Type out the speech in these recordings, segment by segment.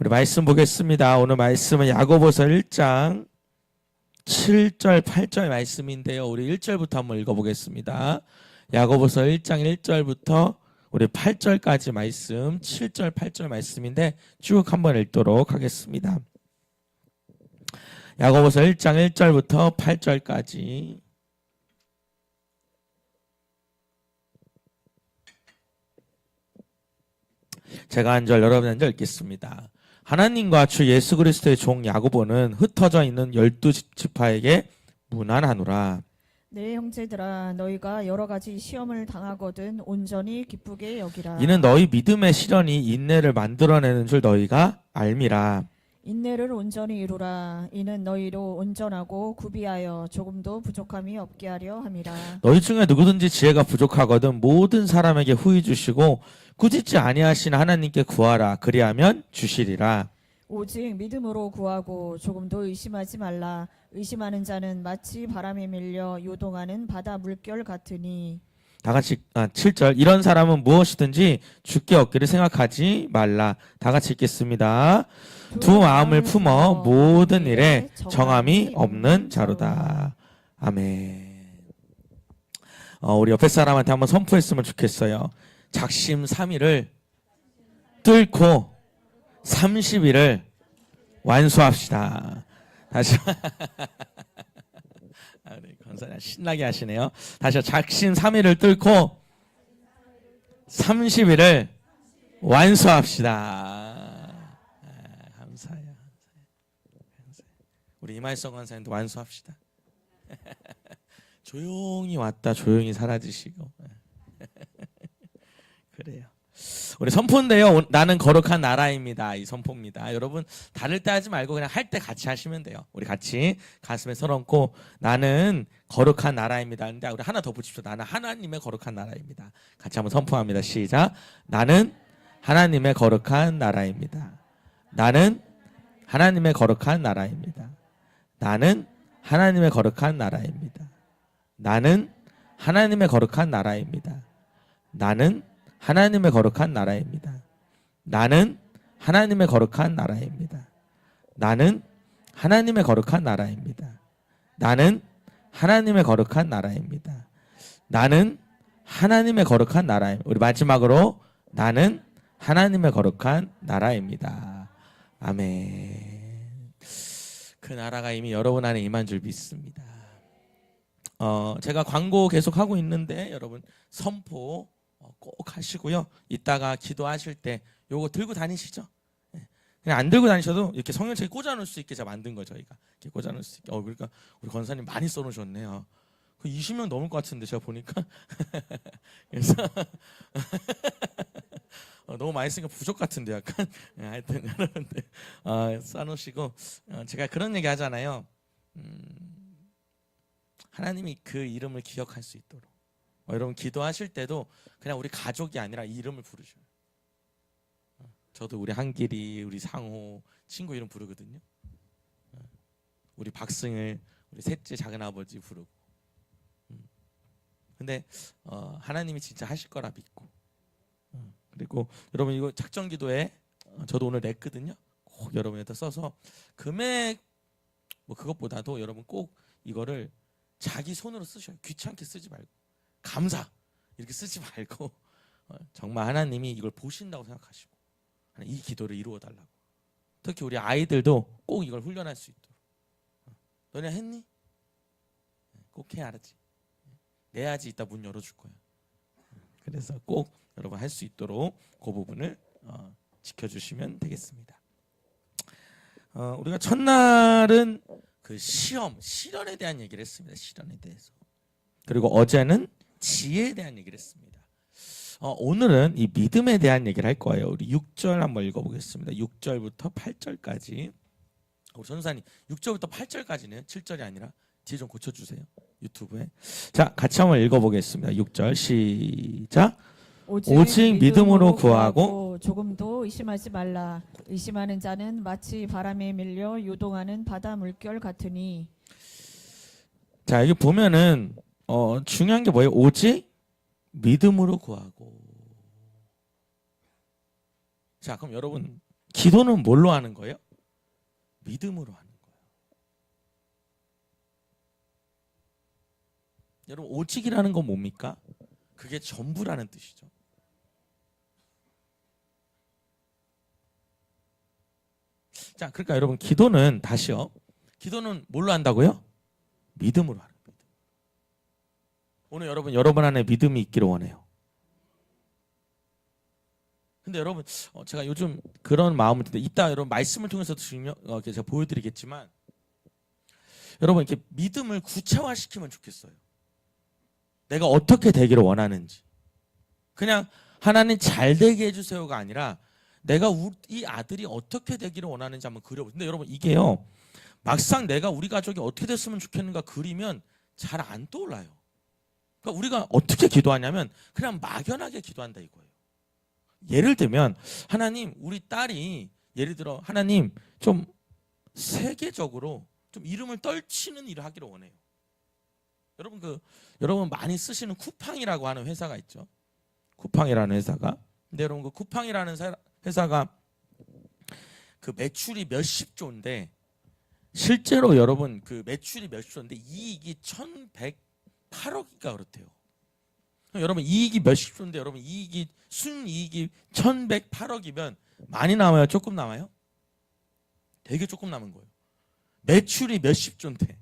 우리 말씀 보겠습니다. 오늘 말씀은 야고보서 1장 7절 8절 말씀인데요. 우리 1절부터 한번 읽어보겠습니다. 야고보서 1장 1절부터 우리 8절까지 말씀, 7절 8절 말씀인데 쭉 한번 읽도록 하겠습니다. 야고보서 1장 1절부터 8절까지. 제가 한 절, 여러분 한 절 읽겠습니다. 하나님과 주 예수 그리스도의 종 야고보는 흩어져 있는 12지파에게 문안하노라. 내 형제들아, 너희가 여러 가지 시험을 당하거든 온전히 기쁘게 여기라. 이는 너희 믿음의 시련이 인내를 만들어내는 줄 너희가 알미라. 인내를 온전히 이루라. 이는 너희로 온전하고 구비하여 조금도 부족함이 없게 하려 함이라. 너희 중에 누구든지 지혜가 부족하거든 모든 사람에게 후히 주시고 꾸짖지 아니하시는 하나님께 구하라. 그리하면 주시리라. 오직 믿음으로 구하고 조금도 의심하지 말라. 의심하는 자는 마치 바람에 밀려 요동하는 바다 물결 같으니. 다 같이 7절. 이런 사람은 무엇이든지 주께 얻기를 생각하지 말라. 다 같이 읽겠습니다. 두 마음을 품어 모든 일에 정함이 없는 자로다. 아멘. 우리 옆에 사람한테 한번 선포했으면 좋겠어요. 작심삼일을 뚫고 30일을 완수합시다. 다시 우리 권사님 신나게 하시네요. 다시 작심삼일을 뚫고 30일을 완수합시다. 감사해요. 우리 이말성 권사님도 완수합시다. 조용히 왔다 조용히 사라지시고. 그래요. 우리 선포인데요. 나는 거룩한 나라입니다. 이 선포입니다. 여러분 다를 때 하지 말고 그냥 할 때 같이 하시면 돼요. 우리 같이 가슴에 손 얹고 나는 거룩한 나라입니다. 근데 우리 하나 더 붙입시다. 나는 하나님의 거룩한 나라입니다. 같이 한번 선포합니다. 시작. 나는 하나님의 거룩한 나라입니다. 나는 하나님의 거룩한 나라입니다. 나는 하나님의 거룩한 나라입니다. 나는 하나님의 거룩한 나라입니다. 나는 하나님의 거룩한 나라입니다. 나는 하나님의 거룩한 나라입니다. 나는 하나님의 거룩한 나라입니다. 나는 하나님의 거룩한 나라입니다. 나는 하나님의 거룩한 나라입니다. 우리 마지막으로 나는 하나님의 거룩한 나라입니다. 아멘. 그 나라가 이미 여러분 안에 임한 줄 믿습니다. 제가 광고 계속 하고 있는데 여러분 선포 꼭 하시고요. 이따가 기도하실 때 요거 들고 다니시죠. 그냥 안 들고 다니셔도 이렇게 성경책에 꽂아놓을 수 있게 제가 만든 거 저희가 이렇게 꽂아놓을 수 있게. 그러니까 우리 권사님 많이 써놓으셨네요. 그 20명 넘을 것 같은데 제가 보니까. 그래서 너무 많이 쓰니까 부족 같은데 약간. 하여튼 여러분들 써놓으시고 제가 그런 얘기 하잖아요. 하나님이 그 이름을 기억할 수 있도록. 여러분 기도하실 때도 그냥 우리 가족이 아니라 이 이름을 부르셔요. 저도 우리 한길이, 우리 상호, 친구 이름 부르거든요. 우리 박승을, 우리 셋째 작은아버지 부르고. 근데 하나님이 진짜 하실 거라 믿고. 그리고 여러분 이거 작정기도에 저도 오늘 냈거든요. 꼭 여러분에다 써서 금액 뭐 그것보다도 여러분 꼭 이거를 자기 손으로 쓰셔요. 귀찮게 쓰지 말고. 감사 이렇게 쓰지 말고 정말 하나님이 이걸 보신다고 생각하시고 이 기도를 이루어 달라고. 특히 우리 아이들도 꼭 이걸 훈련할 수 있도록. 너네 했니? 꼭 해. 알았지? 내야지 이따 문 열어줄 거야. 그래서 꼭 여러분 할 수 있도록 그 부분을 지켜주시면 되겠습니다. 우리가 첫날은 그 시련에 대한 얘기를 했습니다. 시련에 대해서. 그리고 어제는 지혜에 대한 얘기를 했습니다. 오늘은 이 믿음에 대한 얘기를 할 거예요. 우리 6절 한번 읽어보겠습니다. 6절부터 8절까지. 우리 전사님 6절부터 8절까지는 7절이 아니라 뒤에 좀 고쳐주세요. 유튜브에. 자, 같이 한번 읽어보겠습니다. 6절 시작. 오직 믿음으로 구하고 조금도 의심하지 말라. 의심하는 자는 마치 바람에 밀려 요동하는 바다 물결 같으니. 자, 여기 보면은 중요한 게 뭐예요? 오직 믿음으로 구하고. 자, 그럼 여러분 기도는 뭘로 하는 거예요? 믿음으로 하는 거예요. 여러분 오직이라는 건 뭡니까? 그게 전부라는 뜻이죠. 자, 그러니까 여러분 기도는 다시요. 기도는 뭘로 한다고요? 믿음으로 하는 거예요. 오늘 여러분 안에 믿음이 있기를 원해요. 근데 여러분 제가 요즘 그런 마음을 드는데 이따 여러분 말씀을 통해서도 제가 보여드리겠지만 여러분 이렇게 믿음을 구체화시키면 좋겠어요. 내가 어떻게 되기를 원하는지. 그냥 하나님 잘 되게 해주세요가 아니라 내가 이 아들이 어떻게 되기를 원하는지 한번 그려보세요. 근데 여러분 이게요. 막상 내가 우리 가족이 어떻게 됐으면 좋겠는가 그리면 잘 안 떠올라요. 그러니까 우리가 어떻게 기도하냐면 그냥 막연하게 기도한다 이거예요. 예를 들면 하나님 우리 딸이 예를 들어 하나님 좀 세계적으로 좀 이름을 떨치는 일을 하기를 원해요. 여러분 많이 쓰시는 쿠팡이라고 하는 회사가 있죠. 쿠팡이라는 회사가. 근데 여러분 그 쿠팡이라는 회사가 그 매출이 몇십 조인데 실제로 여러분 그 매출이 몇십 조인데 이익이 1,108억인가 그렇대요. 여러분 이익이 몇십 조인데 여러분 이익이 순이익이 1,108억이면 많이 남아요? 조금 남아요? 되게 조금 남은 거예요. 매출이 몇십 조인데.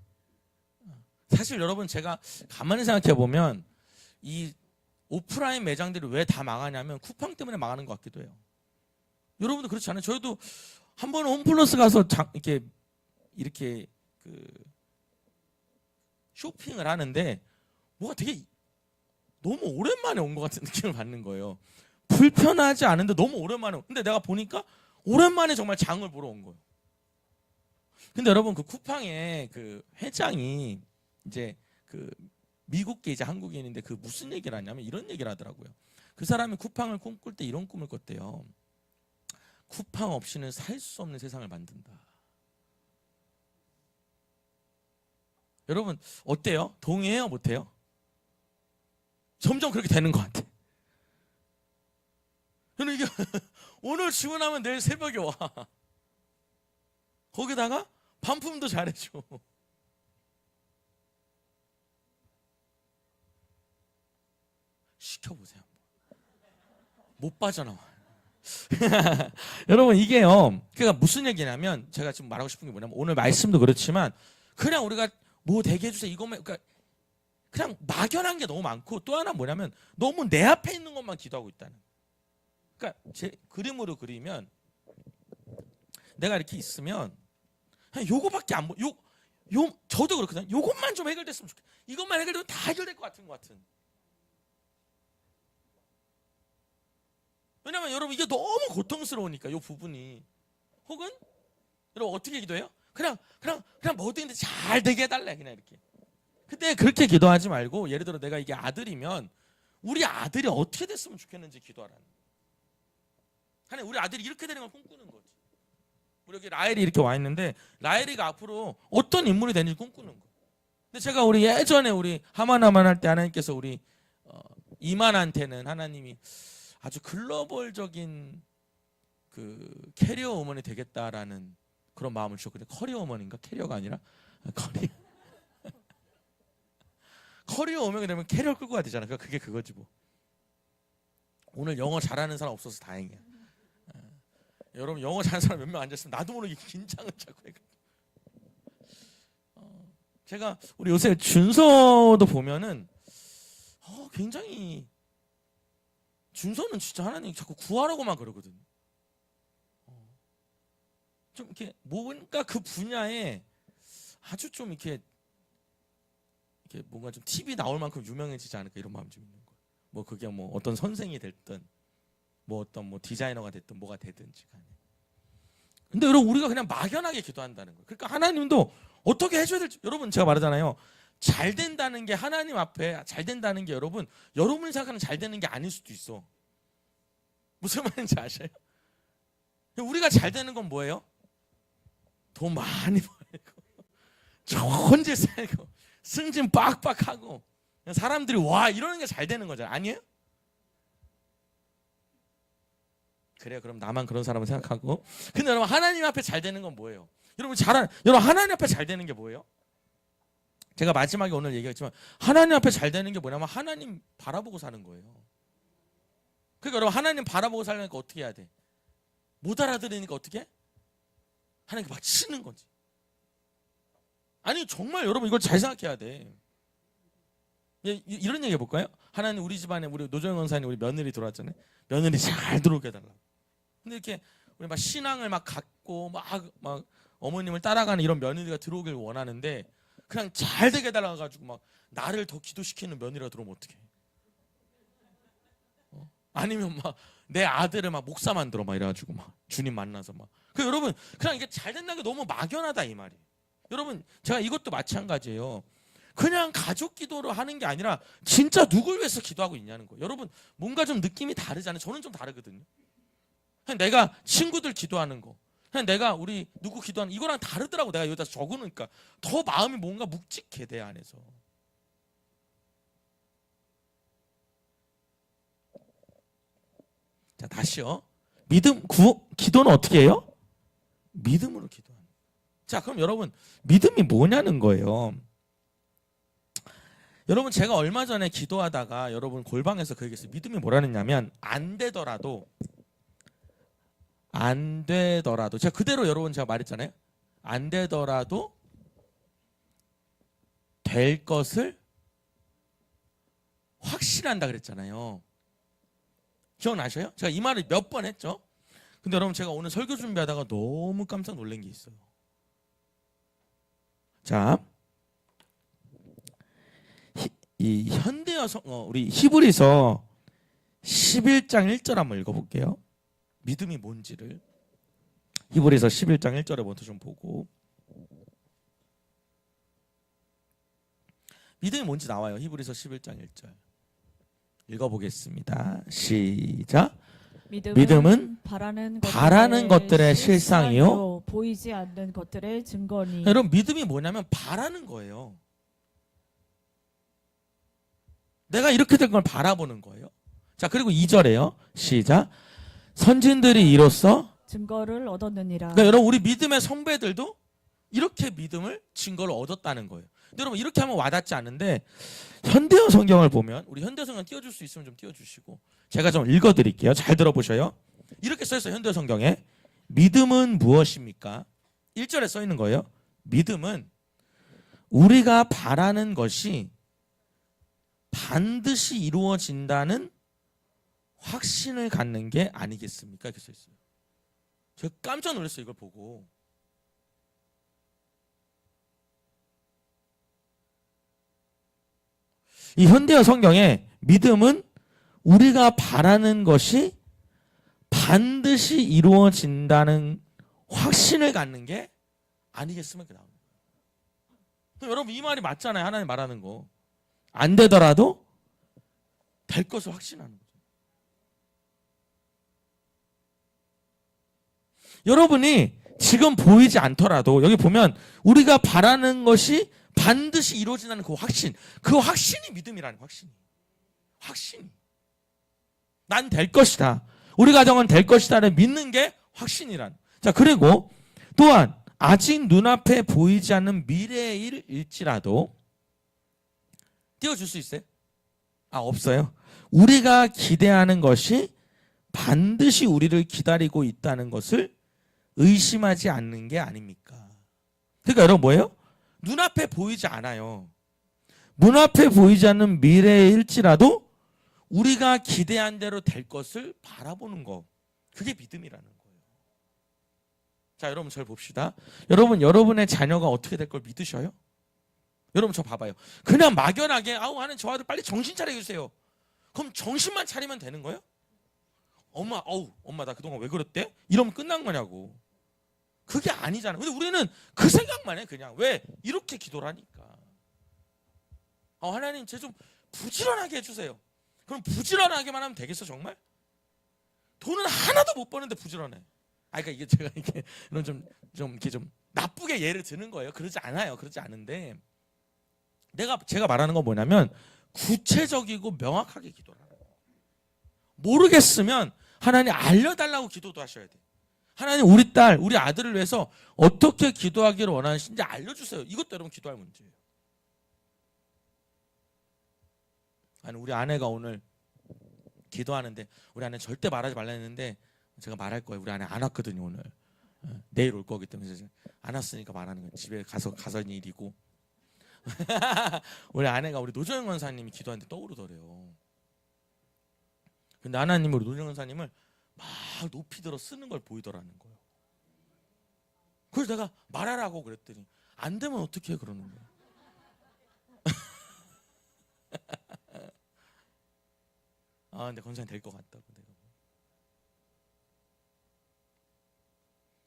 사실 여러분 제가 가만히 생각해 보면 이 오프라인 매장들이 왜 다 망하냐면 쿠팡 때문에 망하는 것 같기도 해요. 여러분도 그렇지 않아요? 저희도 한 번은 홈플러스 가서 이렇게 그 쇼핑을 하는데 뭐가 되게 너무 오랜만에 온 것 같은 느낌을 받는 거예요. 불편하지 않은데 너무 오랜만에. 근데 내가 보니까 오랜만에 정말 장을 보러 온 거예요. 근데 여러분 그 쿠팡의 그 회장이 이제 그 미국계 이제 한국인인데 그 무슨 얘기를 하냐면 이런 얘기를 하더라고요. 그 사람이 쿠팡을 꿈꿀 때 이런 꿈을 꿨대요. 쿠팡 없이는 살 수 없는 세상을 만든다. 여러분 어때요? 동의해요? 못해요? 점점 그렇게 되는 것 같아. 저는 이게 오늘 주문하면 내일 새벽에 와. 거기다가 반품도 잘해줘. 시켜보세요. 못 빠져나와. 여러분 이게요. 그러니까 무슨 얘기냐면 제가 지금 말하고 싶은 게 뭐냐면 오늘 말씀도 그렇지만 그냥 우리가 뭐 되게 해주세요 이것만 그냥 막연한 게 너무 많고 또 하나 뭐냐면 너무 내 앞에 있는 것만 기도하고 있다는. 그러니까 제 그림으로 그리면 내가 이렇게 있으면 그냥 요거밖에 안 보여. 저도 그렇거든요. 요것만 좀 해결됐으면 좋겠다. 이것만 해결되면 다 해결될 것 같은. 왜냐면 여러분 이게 너무 고통스러우니까 요 부분이. 혹은 여러분 어떻게 기도해요? 그냥 뭐든지 잘 되게 해달래 그냥 이렇게. 근데 그렇게 기도하지 말고 예를 들어 내가 이게 아들이면 우리 아들이 어떻게 됐으면 좋겠는지 기도하라는. 하나님 우리 아들이 이렇게 되는 걸 꿈꾸는 거지. 우리 여기 라엘이 이렇게 와 있는데 라엘이가 앞으로 어떤 인물이 되는지 꿈꾸는 거. 근데 제가 우리 예전에 우리 하만하만 할 때 하나님께서 우리 이만한테는 하나님이 아주 글로벌적인 그 캐리어 우먼이 되겠다라는 그런 마음을 주셨거든요. 커리어 우먼인가? 캐리어가 아니라 커리어 우먼이 되면 캐리어 끌고 가야 되잖아. 그러니까 그게 그거지 뭐. 오늘 영어 잘하는 사람 없어서 다행이야. 여러분 영어 잘하는 사람 몇 명 앉았으면 나도 모르게 긴장을 자꾸 해. 제가 우리 요새 준서도 보면은 굉장히 준서는 진짜 하나님 자꾸 구하라고만 그러거든. 좀 이렇게 뭔가 그 분야에 아주 좀 이렇게 뭔가 좀 TV 나올 만큼 유명해지지 않을까 이런 마음 좀 있는 거예요. 뭐 그게 뭐 어떤 선생이 됐든 뭐 어떤 뭐 디자이너가 됐든 뭐가 되든지 간에. 근데 여러분 우리가 그냥 막연하게 기도한다는 거예요. 그러니까 하나님도 어떻게 해줘야 될지 여러분 제가 말하잖아요. 잘 된다는 게 하나님 앞에 잘 된다는 게 여러분이 생각하는 잘 되는 게 아닐 수도 있어. 무슨 말인지 아셔요? 우리가 잘 되는 건 뭐예요? 돈 많이 벌고 좋은 집 살고 승진 빡빡하고 사람들이 와 이러는 게 잘 되는 거잖아요. 아니에요? 그래요. 그럼 나만 그런 사람을 생각하고. 근데 여러분 하나님 앞에 잘 되는 건 뭐예요? 여러분 하나님 앞에 잘 되는 게 뭐예요? 제가 마지막에 오늘 얘기했지만 하나님 앞에 잘 되는 게 뭐냐면 하나님 바라보고 사는 거예요. 그러니까 여러분 하나님 바라보고 살려니까 어떻게 해야 돼? 못 알아들으니까 어떻게 해? 하나님께 막 치는 거지. 아니 정말 여러분 이걸 잘 생각해야 돼. 이런 얘기 해볼까요? 하나님 우리 집안에 우리 노정영 원사님 우리 며느리 들어왔잖아요. 며느리 잘 들어오게 해달라. 근데 이렇게 우리 막 신앙을 막 갖고 막 어머님을 따라가는 이런 며느리가 들어오길 원하는데 그냥 잘 되게 해달라 가지고 막 나를 더 기도시키는 며느리가 들어오면 어떡해? 아니면 막 내 아들을 막 목사 만들어 막 이래가지고 막 주님 만나서 막. 그 여러분 그냥 이게 잘 된다는 게 너무 막연하다 이 말이에요. 여러분 제가 이것도 마찬가지예요. 그냥 가족 기도를 하는 게 아니라 진짜 누굴 위해서 기도하고 있냐는 거예요. 여러분 뭔가 좀 느낌이 다르잖아요. 저는 좀 다르거든요. 그냥 내가 친구들 기도하는 거, 그냥 내가 우리 누구 기도하는 이거랑 다르더라고. 내가 여기다 적으니까 더 마음이 뭔가 묵직해 내 안에서. 자 다시요. 기도는 어떻게 해요? 믿음으로 기도하는. 자 그럼 여러분 믿음이 뭐냐는 거예요. 여러분 제가 얼마 전에 기도하다가 여러분 골방에서 그 얘기했어요. 믿음이 뭐라는 냐면 안 되더라도 제가 그대로 여러분 제가 말했잖아요. 안 되더라도 될 것을 확신한다 그랬잖아요. 기억나셔요? 제가 이 말을 몇 번 했죠. 근데 여러분 제가 오늘 설교 준비하다가 너무 깜짝 놀란 게 있어요. 자, 이 현대어 우리 히브리서 11장 1절 한번 읽어볼게요. 믿음이 뭔지를 히브리서 11장 1절에 먼저 좀 보고 믿음이 뭔지 나와요. 히브리서 11장 1절 읽어보겠습니다. 시작. 믿음은 바라는 것들의 실상이요 보이지 않는 것들의 증거니. 여러분 믿음이 뭐냐면 바라는 거예요. 내가 이렇게 된 걸 바라보는 거예요. 자 그리고 2절에요. 시작. 선진들이 이로써 증거를 얻었느니라. 그러니까 여러분 우리 믿음의 선배들도 이렇게 믿음을 증거를 얻었다는 거예요. 근데 여러분 이렇게 하면 와닿지 않는데 현대어 성경을 보면 우리 현대어 성경 띄워줄 수 있으면 좀 띄워주시고 제가 좀 읽어드릴게요. 잘 들어보셔요. 이렇게 써있어요. 현대어 성경에 믿음은 무엇입니까? 1절에 써있는 거예요. 믿음은 우리가 바라는 것이 반드시 이루어진다는 확신을 갖는 게 아니겠습니까? 이렇게 써있어요. 제가 깜짝 놀랐어요. 이걸 보고. 이 현대어 성경에 믿음은 우리가 바라는 것이 반드시 이루어진다는 확신을 갖는 게 아니겠습니까? 그럼 여러분 이 말이 맞잖아요. 하나님 말하는 거. 안 되더라도 될 것을 확신하는 거죠. 여러분이 지금 보이지 않더라도 여기 보면 우리가 바라는 것이 반드시 이루어진다는 그 확신이 믿음이라는 확신이. 난 될 것이다. 우리 가정은 될 것이다를 믿는 게 확신이란. 자 그리고 또한 아직 눈앞에 보이지 않는 미래의 일일지라도 띄워줄 수 있어요? 없어요. 우리가 기대하는 것이 반드시 우리를 기다리고 있다는 것을 의심하지 않는 게 아닙니까? 그러니까 여러분 뭐예요? 눈앞에 보이지 않아요. 눈앞에 보이지 않는 미래일지라도 우리가 기대한 대로 될 것을 바라보는 거. 그게 믿음이라는 거예요. 자 여러분 저를 봅시다. 여러분의 자녀가 어떻게 될 걸 믿으셔요? 여러분 저 봐봐요. 그냥 막연하게 하는 저 아들 빨리 정신 차려주세요. 그럼 정신만 차리면 되는 거예요? 엄마 나 그동안 왜 그랬대? 이러면 끝난 거냐고. 그게 아니잖아요. 근데 우리는 그 생각만 해 그냥. 왜? 이렇게 기도를 하니까. 하나님 쟤 좀 부지런하게 해주세요. 그럼 부지런하게만 하면 되겠어 정말? 돈은 하나도 못 버는데 부지런해. 그러니까 이게 제가 이렇게 이렇게 좀 나쁘게 예를 드는 거예요. 그러지 않아요. 그러지 않은데 제가 말하는 건 뭐냐면 구체적이고 명확하게 기도를 하는 거예요. 모르겠으면 하나님 알려달라고 기도도 하셔야 돼. 하나님 우리 딸, 우리 아들을 위해서 어떻게 기도하기를 원하시는지 알려주세요. 이것도 여러분 기도할 문제예요. 아니 우리 아내가 오늘 기도하는데 우리 아내 절대 말하지 말라 했는데 제가 말할 거예요. 우리 아내 안 왔거든요 오늘. 내일 올 거기 때문에 안 왔으니까 말하는 거예요. 집에 가서 일이고. 우리 아내가 우리 노정현 권사님이 기도하는데 떠오르더래요. 근데 하나님이 우리 노정현 권사님을 막 높이 들어 쓰는 걸 보이더라는 거예요. 그래서 내가 말하라고 그랬더니 안 되면 어떻게 해 그러는 거예요. 아 근데 권사님 될 것 같다고 내가.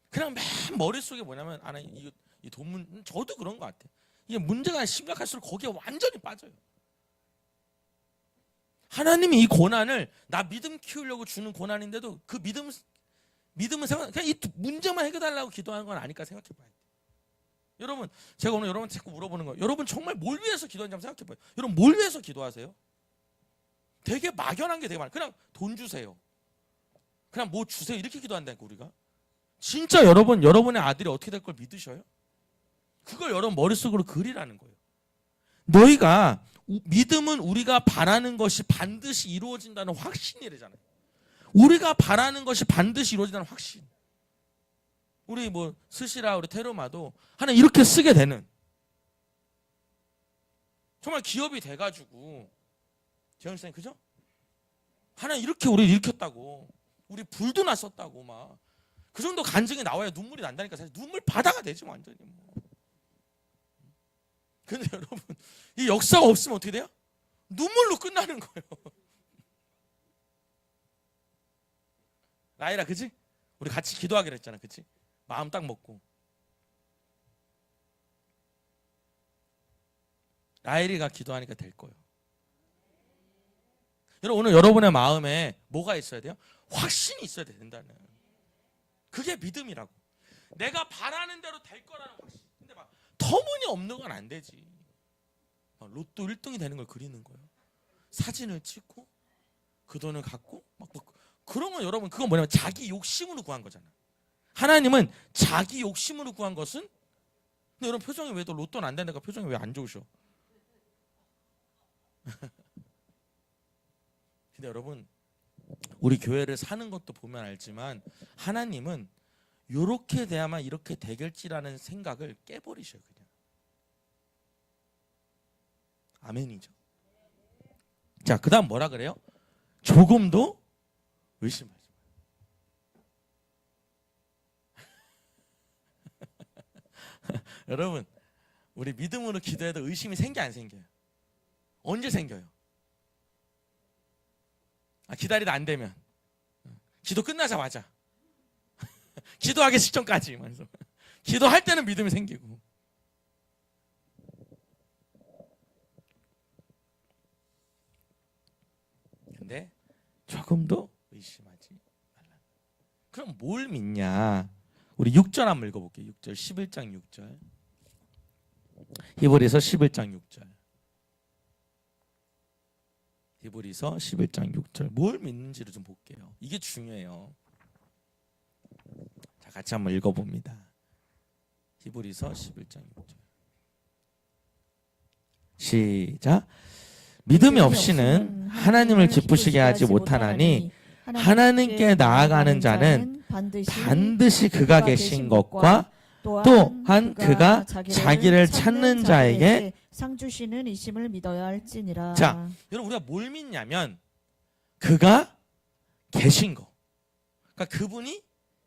그냥 맨 머릿속에 뭐냐면 하나님 이 돈 저도 그런 것 같아. 이게 문제가 심각할수록 거기에 완전히 빠져요. 하나님이 이 고난을 나 믿음 키우려고 주는 고난인데도 그 믿음은 생각 그냥 이 문제만 해결달라고 기도하는 건 아닐까 생각해봐야 돼. 여러분 제가 오늘 여러분 자꾸 물어보는 거예요. 여러분 정말 뭘 위해서 기도하는지 한번 생각해봐요. 여러분 뭘 위해서 기도하세요? 되게 막연한 게 되게 많아요. 그냥 돈 주세요. 그냥 뭐 주세요 이렇게 기도한다니까 우리가. 진짜 여러분의 아들이 어떻게 될 걸 믿으셔요? 그걸 여러분 머릿속으로 그리라는 거예요. 너희가 믿음은 우리가 바라는 것이 반드시 이루어진다는 확신이래잖아요. 우리가 바라는 것이 반드시 이루어진다는 확신. 우리 뭐 스시라 우리 테르마도 하나 이렇게 쓰게 되는 정말 기업이 돼가지고 재현씨님 그죠? 하나 이렇게 우리 일으켰다고 우리 불도 났었다고 막 그 정도 간증이 나와야 눈물이 난다니까 사실 눈물 바다가 되지 완전히 뭐. 근데 여러분 이 역사가 없으면 어떻게 돼요? 눈물로 끝나는 거예요. 라이라 그지? 우리 같이 기도하기로 했잖아 그치? 마음 딱 먹고 라이리가 기도하니까 될 거예요. 여러분 오늘 여러분의 마음에 뭐가 있어야 돼요? 확신이 있어야 된다는. 그게 믿음이라고. 내가 바라는 대로 될 거라는 확신. 근데 막 터무니없는 건 안 되지. 로또 1등이 되는 걸 그리는 거예요. 사진을 찍고 그 돈을 갖고 막 그런 건 여러분 그건 뭐냐면 자기 욕심으로 구한 거잖아. 하나님은 자기 욕심으로 구한 것은 근데 여러분 표정이 왜 또 로또는 안 된다니까 표정이 왜 안 좋으셔? 근데 여러분 우리 교회를 사는 것도 보면 알지만 하나님은 이렇게 돼야만 이렇게 되겠지라는 생각을 깨버리셔요. 그냥 아멘이죠. 자, 그 다음 뭐라 그래요? 조금도 의심하지 마요. 여러분 우리 믿음으로 기도해도 의심이 생겨 안 생겨요? 언제 생겨요? 기다리다 안 되면 기도 끝나자마자 기도하기 직전까지 기도할 때는 믿음이 생기고 근데 조금도 의심하지 말라. 그럼 뭘 믿냐? 우리 6절 한번 읽어볼게요. 6절 11장 6절 히브리서 11장 6절 히브리서 11장 6절 뭘 믿는지를 좀 볼게요. 이게 중요해요. 자, 같이 한번 읽어봅니다. 히브리서 11장 6절 시작. 믿음이 없이는 하나님을 기쁘시게 하지 못하나니 하나님께 나아가는 자는 반드시 그가 계신 것과 또한 그가 자기를 찾는 자에게 상 주시는 이심을 믿어야 할지니라. 자, 여러분 우리가 뭘 믿냐면 그가 계신 거. 그러니까 그분이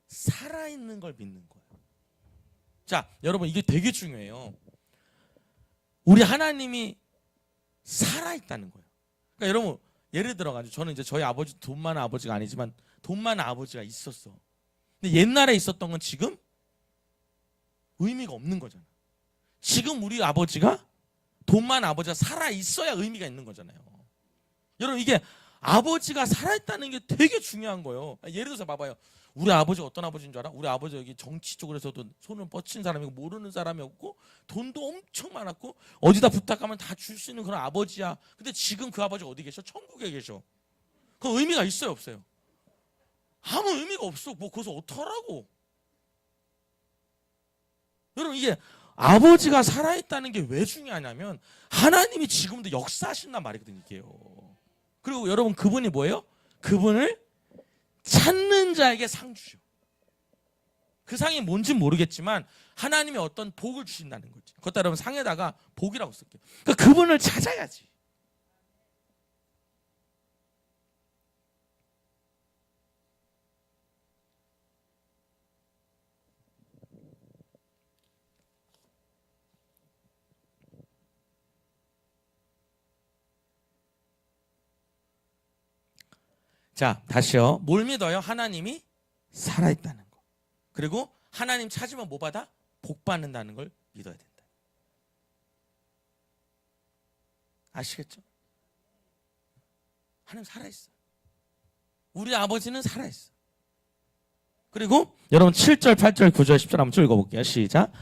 살아있는 걸 믿는 거예요. 자, 여러분 이게 되게 중요해요. 우리 하나님이 살아있다는 거예요. 그러니까 여러분 예를 들어가지고 저는 이제 저희 아버지 돈 많은 아버지가 아니지만 돈 많은 아버지가 있었어. 근데 옛날에 있었던 건 지금 의미가 없는 거잖아. 지금 우리 아버지가 돈 많은 아버지가 살아있어야 의미가 있는 거잖아요. 여러분 이게 아버지가 살아있다는 게 되게 중요한 거예요. 예를 들어서 봐봐요. 우리 아버지가 어떤 아버지인 줄 알아? 우리 아버지 여기 정치 쪽으로서도 손을 뻗친 사람이고 모르는 사람이었고 돈도 엄청 많았고 어디다 부탁하면 다 줄 수 있는 그런 아버지야. 근데 지금 그 아버지가 어디 계셔? 천국에 계셔. 그 의미가 있어요 없어요? 아무 의미가 없어. 뭐 거기서 어떡하라고. 여러분 이게 아버지가 살아있다는 게 왜 중요하냐면 하나님이 지금도 역사하신단 말이거든요. 이게요. 그리고 여러분 그분이 뭐예요? 그분을 찾는 자에게 상 주죠. 그 상이 뭔지 모르겠지만 하나님이 어떤 복을 주신다는 거지. 그것도 여러분 상에다가 복이라고 쓸게요. 그러니까 그분을 찾아야지. 자, 다시요. 뭘 믿어요? 하나님이 살아있다는 거. 그리고 하나님 찾으면 뭐 받아? 복 받는다는 걸 믿어야 된다. 아시겠죠? 하나님 살아있어. 우리 아버지는 살아있어. 그리고 여러분 7절, 8절, 9절, 10절 한번 쭉 읽어볼게요. 시작.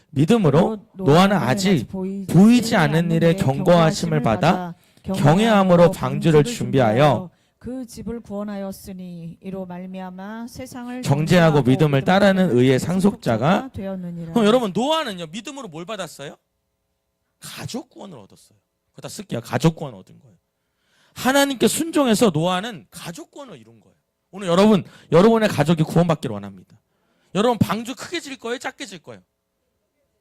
믿음으로 노아는 아직 보이지 않는 일에 경고하심을 받아 경외함으로 방주를 준비하여 그 집을 구원하였으니 이로 말미암아 세상을 정죄하고 믿음을 따르는 의의 상속자가 되었느니라. 그럼 여러분 노아는요 믿음으로 뭘 받았어요? 가족 구원을 얻었어요. 그거 다 쓸게요. 가족 구원 얻은 거예요. 하나님께 순종해서 노아는 가족 구원을 이룬 거예요. 오늘 여러분의 가족이 구원받기를 원합니다. 여러분 방주 크게 질 거예요? 작게 질 거예요?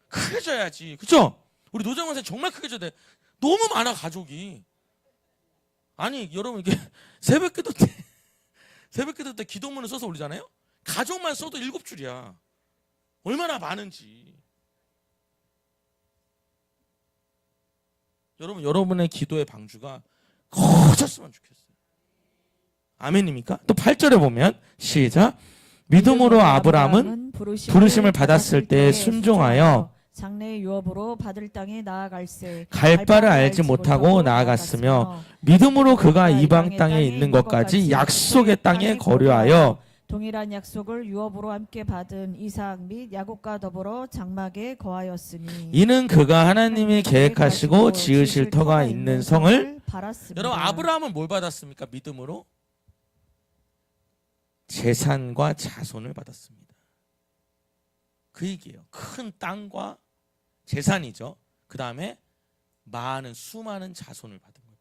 크게 져야지. 그렇죠? 우리 노정원 선생 정말 크게 져야 돼. 너무 많아 가족이. 아니 여러분 이게 새벽기도 때 기도문을 써서 올리잖아요. 가족만 써도 7줄이야. 얼마나 많은지. 여러분의 기도의 방주가 커졌으면 좋겠어요. 아멘입니까? 또 8절에 보면 시작. 믿음으로 아브라함은 부르심을 받았을 때 순종하여 장래의 유업으로 받을 땅에 나아갈세 갈 바를 알지 못하고 나아갔으며 믿음으로 그가 이방 땅에 있는 것까지 약속의 땅에 거류하여 동일한 약속을 유업으로 함께 받은 이삭 및 야곱과 더불어 장막에 거하였으니 이는 그가 하나님이 계획하시고 지으실 터가 있는 성을 바랐습니다. 여러분 아브라함은 뭘 받았습니까? 믿음으로 재산과 자손을 받았습니다. 그 얘기예요. 큰 땅과 재산이죠. 그 다음에 수많은 자손을 받은 거예요.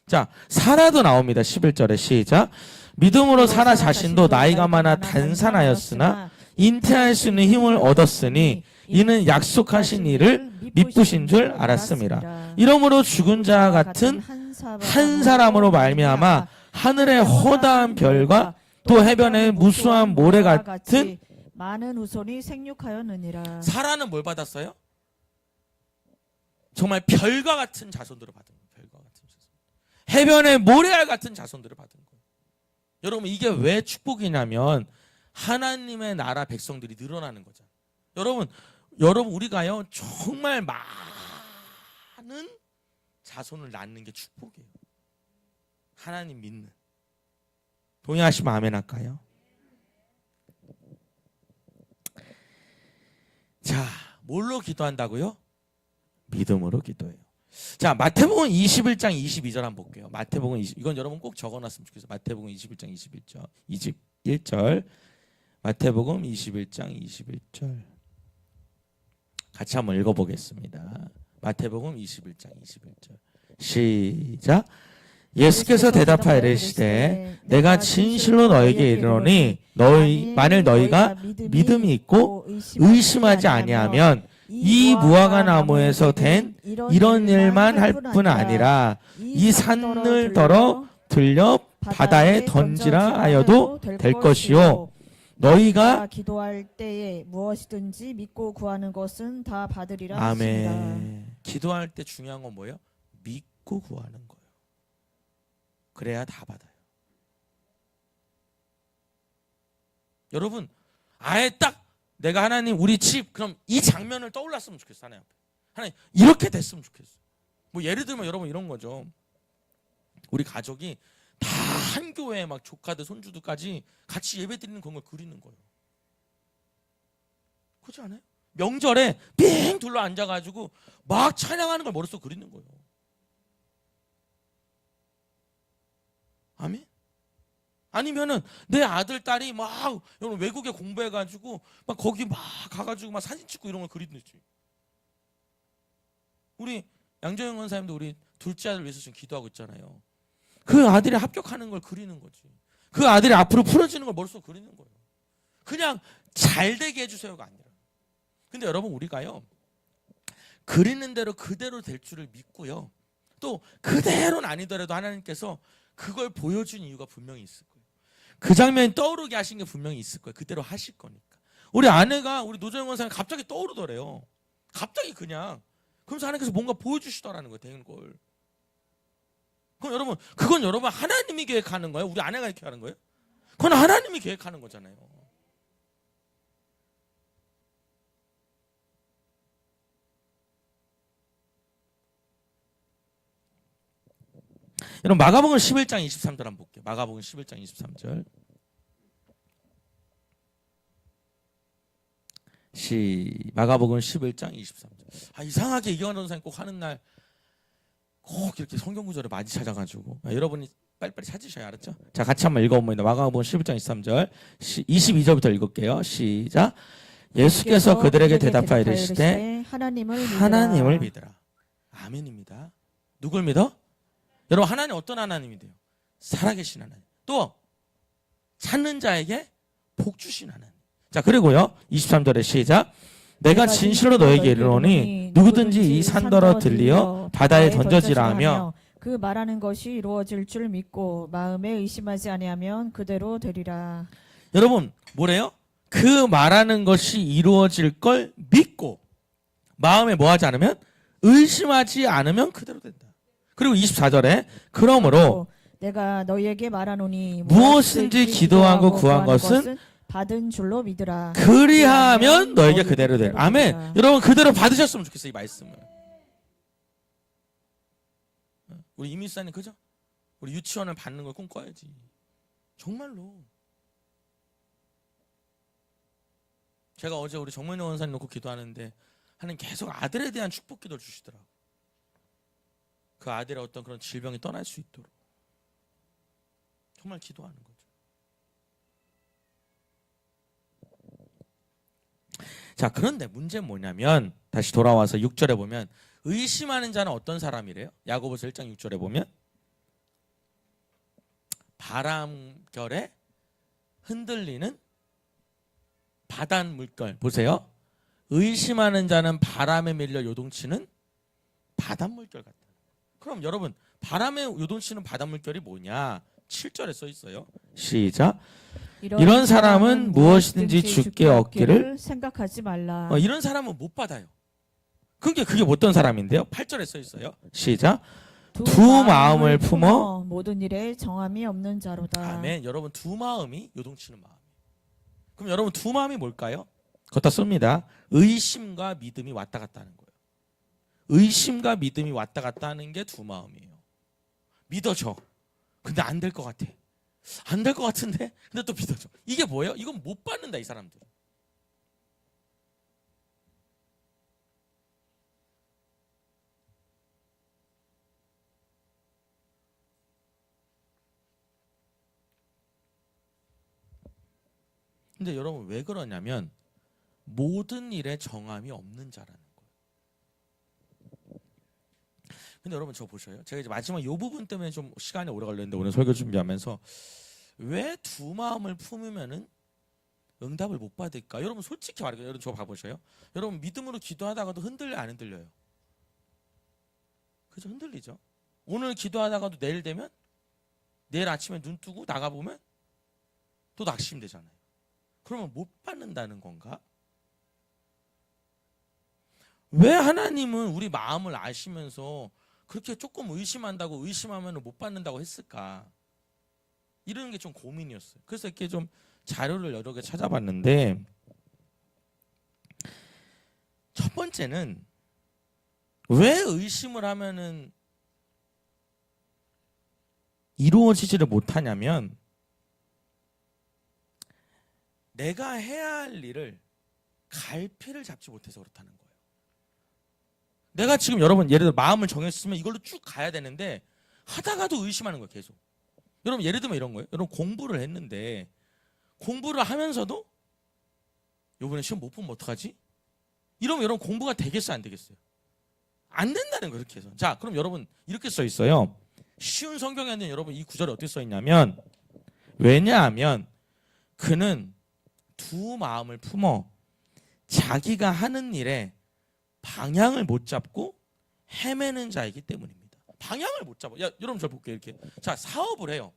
자, 사라도 나옵니다. 11절에 시작. 믿음으로 사라 자신도 나이가 많아 단산하였으나 잉태할 수 있는 힘을 얻었으니 이는 약속하신 일을 미쁘신 줄 알았습니다. 이러므로 죽은 자 같은 한 사람으로 말미암아 하늘의 허다한 별과 또 해변의 무수한 모래 같은 많은 후손이 생육하였느니라. 사라는 뭘 받았어요? 정말 별과 같은 자손들을 받은 거예요. 별과 같은 자손. 해변의 모래알 같은 자손들을 받은 거예요. 여러분 이게 왜 축복이냐면 하나님의 나라 백성들이 늘어나는 거죠. 여러분 우리가요 정말 많은 자손을 낳는 게 축복이에요. 하나님 믿는. 동의하시면 아멘 할까요? 자, 뭘로 기도한다고요? 믿음으로 기도해요. 자, 마태복음 21장 22절 한번 볼게요. 마태복음 이건 여러분 꼭 적어놨으면 좋겠어요. 마태복음 21장 21절. 마태복음 21장 21절. 같이 한번 읽어보겠습니다. 마태복음 21장 21절. 시작. 예수께서 대답하여 이르시되 내가 진실로 너에게 이르노니 만일 너희가 믿음이 있고 의심하지 아니하면 이 무화과 나무에서 된 이런 일만 할 뿐 아니라 이 산을 들려 바다에 던지라 하여도 될 것이요 너희가 기도할 때에 무엇이든지 믿고 구하는 것은 다 받으리라 하십니다. 아멘. 기도할 때 중요한 건 뭐예요? 믿고 구하는 거예요. 그래야 다 받아요. 여러분 아예 딱 내가 하나님 우리 집 그럼 이 장면을 떠올랐으면 좋겠어. 하나님 앞에. 하나님 이렇게 됐으면 좋겠어. 뭐 예를 들면 여러분 이런 거죠. 우리 가족이 다 한 교회에 막 조카들 손주들까지 같이 예배 드리는 그런 걸 그리는 거예요. 그렇지 않아요? 명절에 빙 둘러 앉아가지고 막 찬양하는 걸 머릿속에 그리는 거예요. 아멘? 아니면은 내 아들 딸이 막 여러분 외국에 공부해가지고 막 거기 막 가가지고 막 사진 찍고 이런 걸 그리든지. 우리 양정영 원사님도 우리 둘째 아들 위해서 지금 기도하고 있잖아요. 그 아들이 합격하는 걸 그리는 거지. 그 아들이 앞으로 풀어지는 걸 머릿속에 그리는 거예요. 그냥 잘 되게 해주세요가 아니라. 근데 여러분 우리가요 그리는 대로 그대로 될 줄을 믿고요. 또 그대로는 아니더라도 하나님께서 그걸 보여준 이유가 분명히 있을 거예요. 그 장면이 떠오르게 하신 게 분명히 있을 거예요. 그대로 하실 거니까. 우리 아내가 우리 노정영 원사님 갑자기 떠오르더래요. 갑자기 그냥. 그러면서 하나님께서 뭔가 보여주시더라는 거예요. 되는 걸. 그럼 여러분 그건 여러분 하나님이 계획하는 거예요? 우리 아내가 이렇게 하는 거예요? 그건 하나님이 계획하는 거잖아요. 여러분 마가복음 11장 23절 한번 볼게요. 마가복음 11장 23절. 마가복음 11장 23절. 이상하게 이경환 전사님 꼭 하는 날 꼭 이렇게 성경 구절을 많이 찾아가지고 여러분이 빨리빨리 찾으셔야 알았죠? 자 같이 한번 읽어봅니다. 마가복음 11장 23절 22절부터 읽을게요. 시작. 예수께서 그들에게 대답하여 이르시되 하나님을 믿으라. 아멘입니다. 누굴 믿어? 여러분 하나님 어떤 하나님인데요? 살아계신 하나님. 또 찾는 자에게 복 주신 하나님. 자 그리고요 23절에 시작. 내가 진실로 너에게 이르노니 누구든지 이 산더러 들리어 바다에 던져지라 하며 그 말하는 것이 이루어질 줄 믿고 마음에 의심하지 아니하면 그대로 되리라. 여러분 뭐래요? 그 말하는 것이 이루어질 걸 믿고 마음에 뭐하지 않으면 의심하지 않으면 그대로 된다. 그리고 24절에 그러므로 내가 너희에게 말하노니 무엇인지 기도하고 구한 것은 받은 줄로 믿으라. 그리하면 너에게 그대로 되리라. 아멘. 여러분 그대로 받으셨으면 좋겠어요. 이 말씀을. 우리 이미수사님 그죠? 우리 유치원을 받는 걸 꿈꿔야지. 정말로. 제가 어제 우리 정문영 원사님 놓고 기도하는데 하나님 계속 아들에 대한 축복 기도를 주시더라고요. 그 아들의 어떤 그런 질병이 떠날 수 있도록. 정말 기도하는 거죠. 자 그런데 문제는 뭐냐면 다시 돌아와서 6절에 보면 의심하는 자는 어떤 사람이래요? 야고보서 1장 6절에 보면 바람결에 흔들리는 바닷물결. 보세요. 의심하는 자는 바람에 밀려 요동치는 바닷물결 같다. 그럼 여러분 바람에 요동치는 바닷물결이 뭐냐? 7절에 써 있어요. 시작. 이런 사람은 무엇이든지 주께 얻기를 생각하지 말라. 이런 사람은 못 받아요. 그게 어떤 사람인데요? 8절에 써 있어요. 시작. 두 마음을 품어 모든 일에 정함이 없는 자로다. 아멘. 여러분 두 마음이 요동치는 마음. 그럼 여러분 두 마음이 뭘까요? 걷다 씁니다. 의심과 믿음이 왔다 갔다 하는 거예요. 의심과 믿음이 왔다 갔다 하는 게 두 마음이에요. 믿어줘. 근데 안 될 것 같아. 안 될 것 같은데? 근데 또 믿어줘. 이게 뭐예요? 이건 못 받는다 이 사람들. 근데 여러분 왜 그러냐면 모든 일에 정함이 없는 자라는 거예요. 근데 여러분 저 보셔요. 제가 이제 마지막 이 부분 때문에 좀 시간이 오래 걸렸는데 오늘 설교 준비하면서 왜 두 마음을 품으면은 응답을 못 받을까? 여러분 솔직히 말해요. 여러분 저 봐보셔요. 여러분 믿음으로 기도하다가도 흔들려 안 흔들려요? 그죠? 흔들리죠. 오늘 기도하다가도 내일 되면 내일 아침에 눈 뜨고 나가보면 또 낙심되잖아요. 그러면 못 받는다는 건가? 왜 하나님은 우리 마음을 아시면서 그렇게 조금 의심한다고 의심하면 못 받는다고 했을까? 이런 게 좀 고민이었어요. 그래서 이렇게 좀 자료를 여러 개 찾아봤는데 첫 번째는 왜 의심을 하면은 이루어지지를 못하냐면 내가 해야 할 일을 갈피를 잡지 못해서 그렇다는 거예요. 내가 지금 여러분 예를 들어 마음을 정했으면 이걸로 쭉 가야 되는데 하다가도 의심하는 거예요. 계속. 여러분 예를 들면 이런 거예요. 여러분 공부를 했는데 공부를 하면서도 이번에 시험 못 보면 어떡하지? 이러면 여러분 공부가 되겠어요, 안 되겠어요? 안 된다는 거예요, 이렇게 해서. 자, 그럼 여러분 이렇게 써 있어요. 쉬운 성경에는 여러분 이 구절이 어떻게 써 있냐면, 왜냐하면 그는 두 마음을 품어 자기가 하는 일에 방향을 못 잡고 헤매는 자이기 때문입니다. 방향을 못 잡아. 야, 여러분 저 볼게요. 이렇게. 자, 사업을 해요.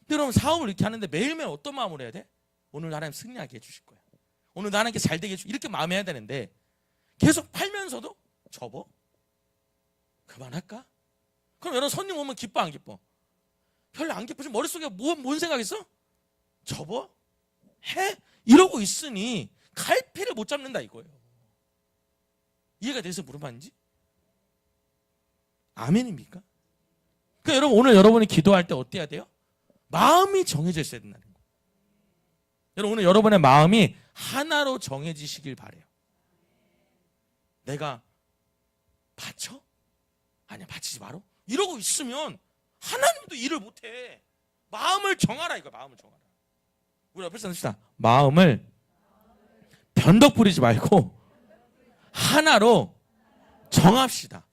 근데 여러분 사업을 이렇게 하는데 매일매일 어떤 마음으로 해야 돼? 오늘 하나님 승리하게 해주실 거야. 오늘 나한테 잘 되게 해주실, 이렇게 마음에 해야 되는데 계속 팔면서도 접어? 그만할까? 그럼 여러분 손님 오면 기뻐 안 기뻐? 별로 안 기뻐. 지금 머릿속에 뭔 생각했어? 접어? 해? 이러고 있으니 갈피를 못 잡는다 이거예요. 이해가 돼서 물어봤는지? 아멘입니까? 그러니까 여러분 오늘 여러분이 기도할 때 어때야 돼요? 마음이 정해져 있어야 된다는 거예요. 여러분 오늘 여러분의 마음이 하나로 정해지시길 바래요. 내가 바쳐? 아니야, 바치지 마라. 이러고 있으면 하나님도 일을 못해. 마음을 정하라 이거. 마음을 정하라. 우리 옆에서 합시다. 마음을 변덕 부리지 말고 하나로 정합시다.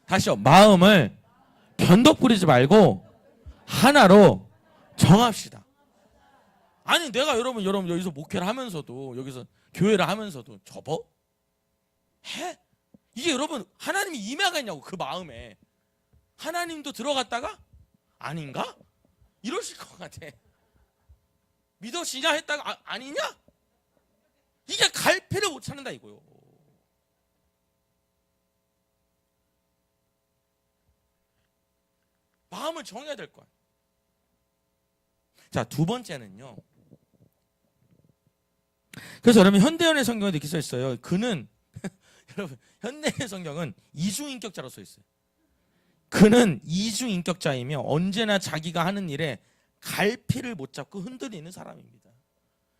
다시요. 마음을 변덕 부리지 말고 하나로 정합시다. 아니 내가 여러분 여기서 목회를 하면서도, 여기서 교회를 하면서도 접어? 해? 이게 여러분 하나님이 임하겠냐고. 그 마음에 하나님도 들어갔다가 아닌가? 이러실 것 같아. 믿어지냐 했다가 아니냐? 이게 갈피를 못 찾는다 이거요. 마음을 정해야 될 거야. 자, 두 번째는요. 그래서 여러분 현대연의 성경에 이렇게 써 있어요. 그는 여러분 현대의 성경은 이중인격자로 써 있어요. 그는 이중인격자이며 언제나 자기가 하는 일에 갈피를 못 잡고 흔들리는 사람입니다.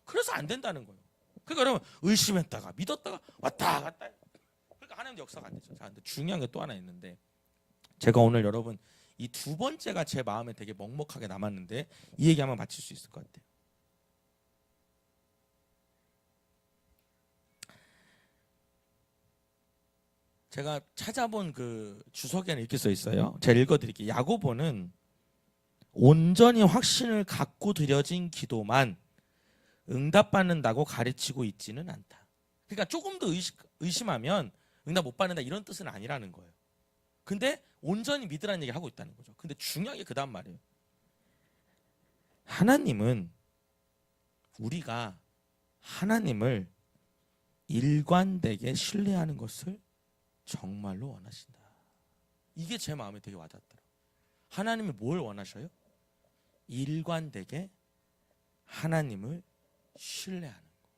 그래서 안 된다는 거예요. 그러니까 여러분 의심했다가 믿었다가 왔다 갔다. 그러니까 하나님의 역사가 안 되죠. 자, 근데 중요한 게 또 하나 있는데, 제가 오늘 여러분 이 두 번째가 제 마음에 되게 먹먹하게 남았는데 이 얘기 한번 마칠 수 있을 것 같아요. 제가 찾아본 그 주석에는 이렇게 써 있어요. 제가 읽어드릴게요. 야고보는 온전히 확신을 갖고 드려진 기도만 응답받는다고 가르치고 있지는 않다. 그러니까 조금 더 의심하면 응답 못 받는다 이런 뜻은 아니라는 거예요. 근데 온전히 믿으라는 얘기를 하고 있다는 거죠. 근데 중요한 게 그 다음 말이에요. 하나님은 우리가 하나님을 일관되게 신뢰하는 것을 정말로 원하신다. 이게 제 마음에 되게 와닿더라고요. 하나님이 뭘 원하셔요? 일관되게 하나님을 신뢰하는 거.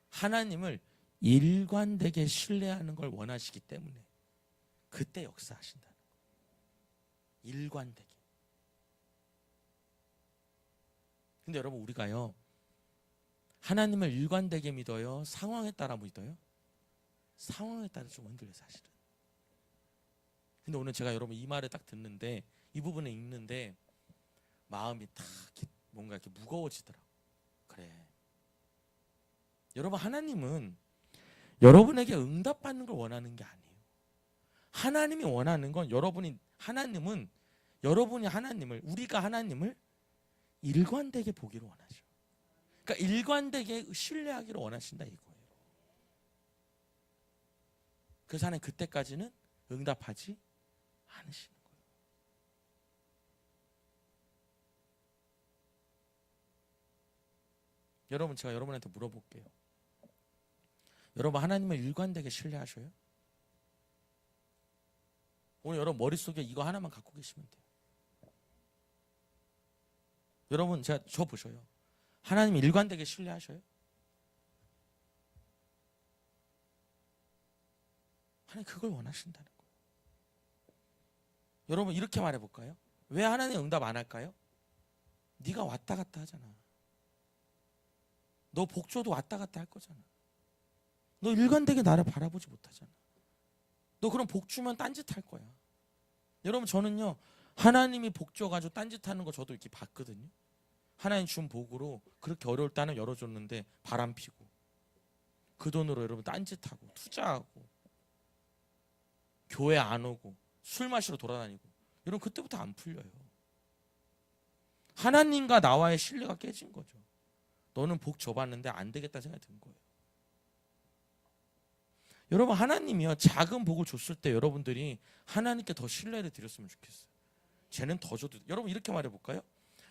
하나님을 일관되게 신뢰하는 걸 원하시기 때문에 그때 역사하신다는 거. 일관되게. 근데 여러분 우리가요, 하나님을 일관되게 믿어요? 상황에 따라 믿어요? 상황에 따라 좀 흔들려요, 사실은. 근데 오늘 제가 여러분 이 말을 딱 듣는데, 이 부분에 읽는데 마음이 딱 뭔가 이렇게 무거워지더라고요. 그래. 여러분 하나님은 여러분에게 응답받는 걸 원하는 게 아니에요. 하나님이 원하는 건 여러분이 하나님을, 우리가 하나님을 일관되게 보기를 원하죠. 그러니까 일관되게 신뢰하기를 원하신다 이거예요. 그래서 하나님 그때까지는 응답하지 않으시는 거예요. 여러분 제가 여러분한테 물어볼게요. 여러분 하나님을 일관되게 신뢰하셔요? 오늘 여러분 머릿속에 이거 하나만 갖고 계시면 돼요. 여러분 저 보셔요. 하나님 일관되게 신뢰하셔요? 하나님 그걸 원하신다는 거예요. 여러분 이렇게 말해볼까요? 왜 하나님 응답 안 할까요? 네가 왔다 갔다 하잖아. 너 복줘도 왔다 갔다 할 거잖아. 너 일관되게 나를 바라보지 못하잖아. 너 그럼 복 주면 딴짓 할 거야. 여러분 저는요, 하나님이 복 줘가지고 딴짓하는 거 저도 이렇게 봤거든요. 하나님 준 복으로 그렇게 어려울 때는 열어줬는데 바람 피고 그 돈으로 여러분 딴짓하고 투자하고 교회 안 오고 술 마시러 돌아다니고 여러분 그때부터 안 풀려요. 하나님과 나와의 신뢰가 깨진 거죠. 너는 복 줘봤는데 안 되겠다 생각이 든 거예요. 여러분 하나님이요 작은 복을 줬을 때 여러분들이 하나님께 더 신뢰를 드렸으면 좋겠어요. 쟤는 더 줘도 여러분 이렇게 말해볼까요?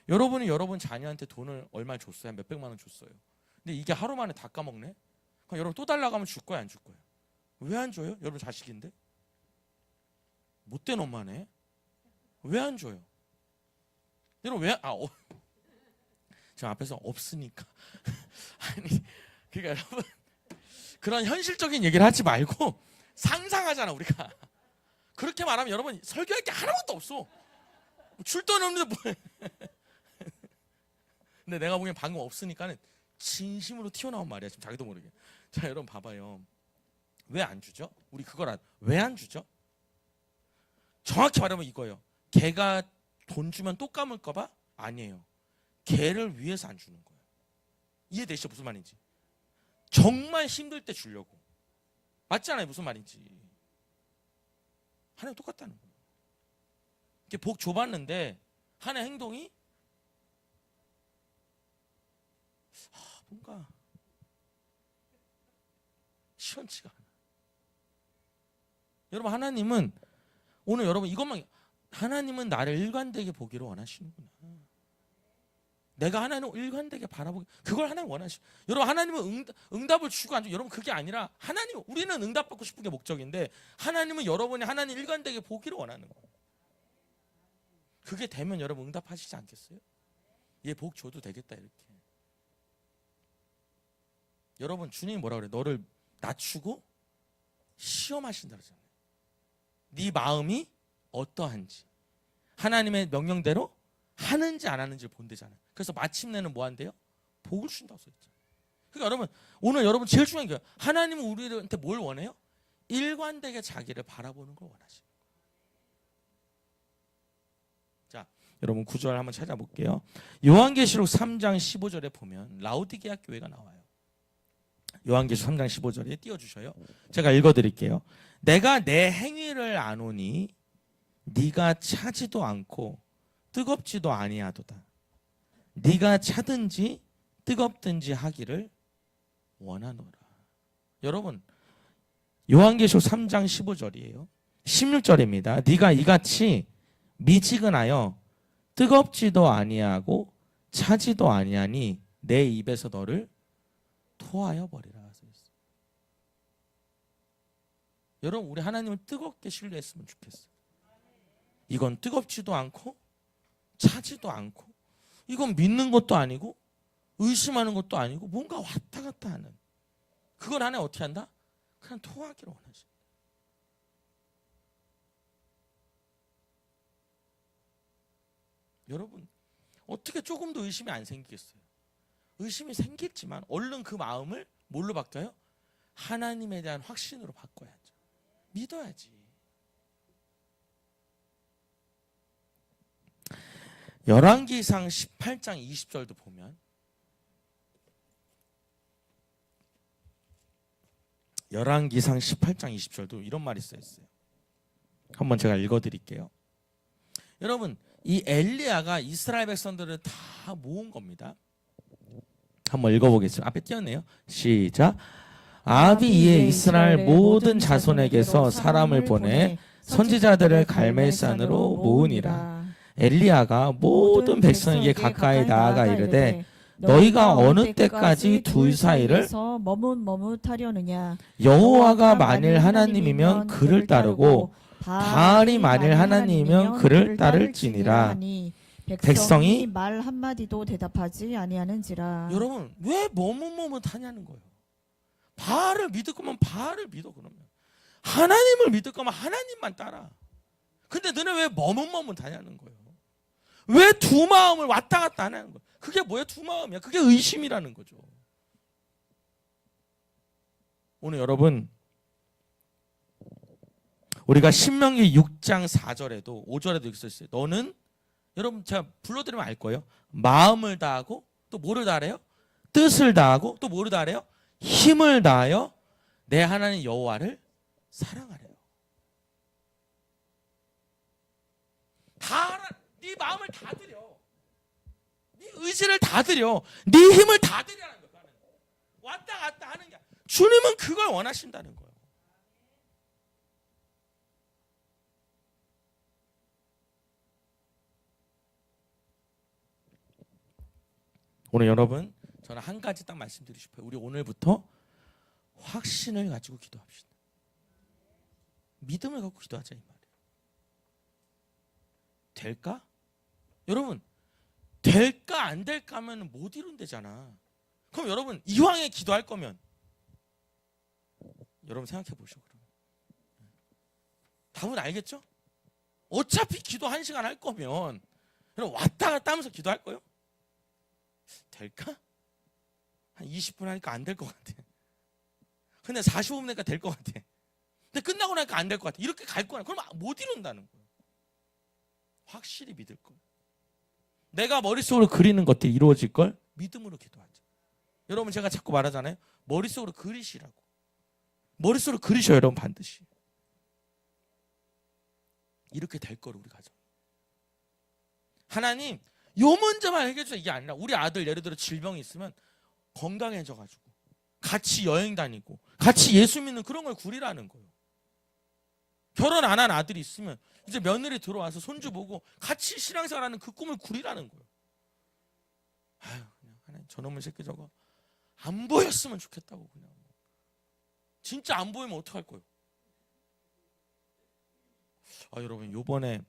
여러분이 여러분 자녀한테 돈을 얼마 줬어요? 몇백만 원 줬어요. 근데 이게 하루 만에 다 까먹네? 그럼 여러분 또 달라고 하면 줄 거야 안 줄 거야? 왜 안 줘요? 여러분 자식인데? 못된 엄마네? 왜 안 줘요? 여러분 왜? 지금 앞에서 없으니까 아니 그러니까 여러분 그런 현실적인 얘기를 하지 말고 상상하잖아 우리가. 그렇게 말하면 여러분 설교할 게 하나도 없어. 줄 돈 없는데 뭐. 근데 내가 보기엔 방금 없으니까는 진심으로 튀어나온 말이야 지금 자기도 모르게. 자 여러분 봐봐요. 왜 안 주죠? 우리 그걸 왜 안 주죠? 정확히 말하면 이거예요. 걔가 돈 주면 또 까물까 봐? 아니에요. 걔를 위해서 안 주는 거예요. 이해되시죠? 무슨 말인지. 정말 힘들 때 주려고. 맞잖아요. 무슨 말인지. 하나님 똑같다는 거예요. 이렇게 복 줘봤는데 하나의 행동이 뭔가 시원치가 않아. 여러분 하나님은 오늘 여러분 이것만 하나님은 나를 일관되게 보기를 원하시는구나. 내가 하나님을 일관되게 바라보기 그걸 하나님 원하시. 여러분 하나님은 응답을 주고 안 주고 여러분 그게 아니라 하나님 우리는 응답받고 싶은 게 목적인데 하나님은 여러분이 하나님 일관되게 보기를 원하는 거예요. 그게 되면 여러분 응답하시지 않겠어요? 얘 복 줘도 되겠다 이렇게. 여러분 주님이 뭐라 그래? 너를 낮추고 시험하신다 그러잖아요. 네 마음이 어떠한지 하나님의 명령대로 하는지 안 하는지를 본대잖아요. 그래서 마침내는 뭐 한대요? 복을 준다고 써있잖아요. 그러니까 여러분 오늘 여러분 제일 중요한 게 하나님은 우리한테 뭘 원해요? 일관되게 자기를 바라보는 걸 원하시는 거예요. 자 여러분 구절 한번 찾아볼게요. 요한계시록 3장 15절에 보면 라오디게아 교회가 나와요. 요한계시록 3장 15절에 띄워주셔요. 제가 읽어드릴게요. 내가 내 행위를 아노니 네가 차지도 않고 뜨겁지도 아니하도다. 네가 차든지 뜨겁든지 하기를 원하노라. 여러분 요한계시록 3장 15절이에요. 16절입니다. 네가 이같이 미지근하여 뜨겁지도 아니하고 차지도 아니하니 내 입에서 너를 토하여 버리라. 여러분 우리 하나님을 뜨겁게 신뢰했으면 좋겠어요. 이건 뜨겁지도 않고 차지도 않고 이건 믿는 것도 아니고 의심하는 것도 아니고 뭔가 왔다 갔다 하는 그걸 하나님 어떻게 한다? 그냥 토하기를 원하십니다. 여러분 어떻게 조금도 의심이 안 생기겠어요? 의심이 생겼지만 얼른 그 마음을 뭘로 바꿔요? 하나님에 대한 확신으로 바꿔야죠. 믿어야지. 열왕기상 18장 20절도 보면 열왕기상 18장 20절도 이런 말이 써있어요. 한번 제가 읽어드릴게요. 여러분 이 엘리야가 이스라엘 백성들을 다 모은 겁니다. 한번 읽어보겠습니다. 앞에 띄었네요. 시작. 아합이 이에 이스라엘 모든 자손에게서 사람을 보내 선지자들을 갈멜산으로 모으니라. 엘리야가 모든 백성에게 가까이 나아가 이르되 너희가 어느 때까지 둘 사이를 머뭇머뭇하려느냐. 여호와가 만일 하나님이면 그를 따르고 바알이 만일 하나님이면 그를 따를지니라. 백성이 말 한마디도 대답하지 아니하는지라. 여러분 왜 머뭇머뭇하냐는 거예요. 바알을 믿을 거면 바알을 믿어. 그러면 하나님을 믿을 거면 하나님만 따라. 근데 너네 왜 머뭇머뭇하냐는 거예요. 왜 두 마음을 왔다 갔다 하냐는 거예요. 그게 뭐야? 두 마음이야. 그게 의심이라는 거죠. 오늘 여러분 우리가 신명기 6장 4절에도 5절에도 이렇게 써 있어요. 너는 여러분 제가 불러드리면 알 거예요. 마음을 다하고 또 뭐를 다하래요? 뜻을 다하고 또 뭐를 다하래요? 힘을 다하여 내 하나님 여호와를 사랑하래요. 네 마음을 다 드려. 네 의지를 다 드려. 네 힘을 다 드리라는 거예요. 왔다 갔다 하는 게 아니라 주님은 그걸 원하신다는 거예요. 오늘 여러분 저는 한 가지 딱 말씀드리고 싶어요. 우리 오늘부터 확신을 가지고 기도합시다. 믿음을 갖고 기도하자 이 말이에요. 될까? 여러분 될까 안 될까 하면 못 이룬대잖아. 그럼 여러분 이왕에 기도할 거면 여러분 생각해 보시오. 그러면 답은 알겠죠? 어차피 기도 1시간 할 거면 여러분 왔다 갔다 하면서 기도할 거예요? 될까? 한 20분 하니까 안 될 것 같아. 근데 45분 하니까 될 것 같아. 근데 끝나고 나니까 안 될 것 같아. 이렇게 갈 거야. 그럼 못 이룬다는 거예요. 확실히 믿을 거예요. 내가 머릿속으로 그리는 것들이 이루어질 걸 믿음으로 기도하자. 여러분 제가 자꾸 말하잖아요. 머릿속으로 그리시라고. 머릿속으로 그리셔요. 여러분 반드시. 이렇게 될 거를 우리 가정. 하나님 요 문제만 해결해 주세요. 이게 아니라 우리 아들 예를 들어 질병이 있으면 건강해져가지고 같이 여행 다니고 같이 예수 믿는 그런 걸 구리라는 거예요. 결혼 안 한 아들이 있으면 이제 며느리 들어와서 손주 보고 같이 신앙생활하는 그 꿈을 구리라는 거예요. 아유 그냥 하나님 저놈의 새끼 저거 안 보였으면 좋겠다고 그냥. 진짜 안 보이면 어떡할 거예요? 아 여러분 요번에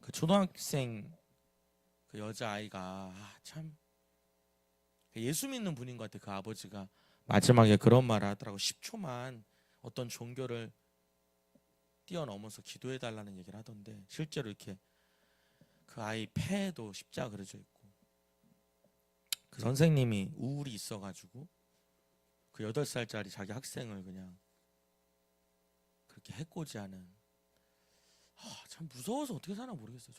그 초등학생 그 여자아이가 참 예수 믿는 분인 것 같아요. 그 아버지가 마지막에 그런 말을 하더라고. 10초만 어떤 종교를 뛰어넘어서 기도해달라는 얘기를 하던데 실제로 이렇게 그 아이 폐에도 십자가 그려져 있고 그 선생님이 우울이 있어가지고 그 8살짜리 자기 학생을 그냥 그렇게 해코지하는 참 무서워서 어떻게 사나 모르겠어요.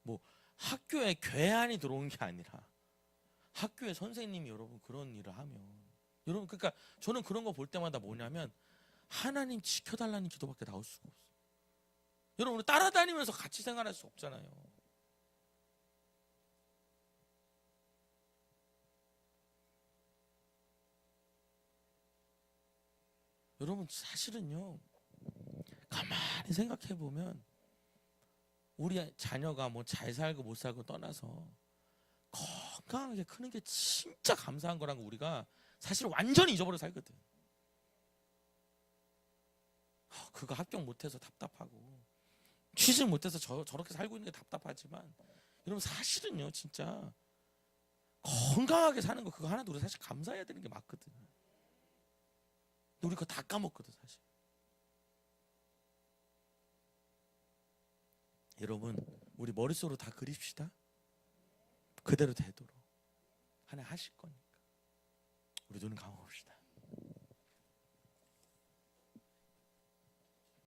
뭐 학교에 괴한이 들어온 게 아니라 학교에 선생님이 여러분 그런 일을 하면 여러분 그러니까 저는 그런 거 볼 때마다 뭐냐면 하나님 지켜달라는 기도밖에 나올 수가 없어요. 여러분 따라다니면서 같이 생활할 수 없잖아요. 여러분 사실은요 가만히 생각해 보면 우리 자녀가 뭐 잘 살고 못 살고 떠나서 건강하게 크는 게 진짜 감사한 거라는 거 우리가 사실 완전히 잊어버려 살거든. 그거 합격 못해서 답답하고 취직 못해서 저렇게 살고 있는 게 답답하지만 여러분 사실은요 진짜 건강하게 사는 거 그거 하나도 우리 사실 감사해야 되는 게 맞거든. 근데 우리 그거 다 까먹거든 사실. 여러분 우리 머릿속으로 다 그립시다. 그대로 되도록 하나님 하실 거니까 우리 눈 감아봅시다.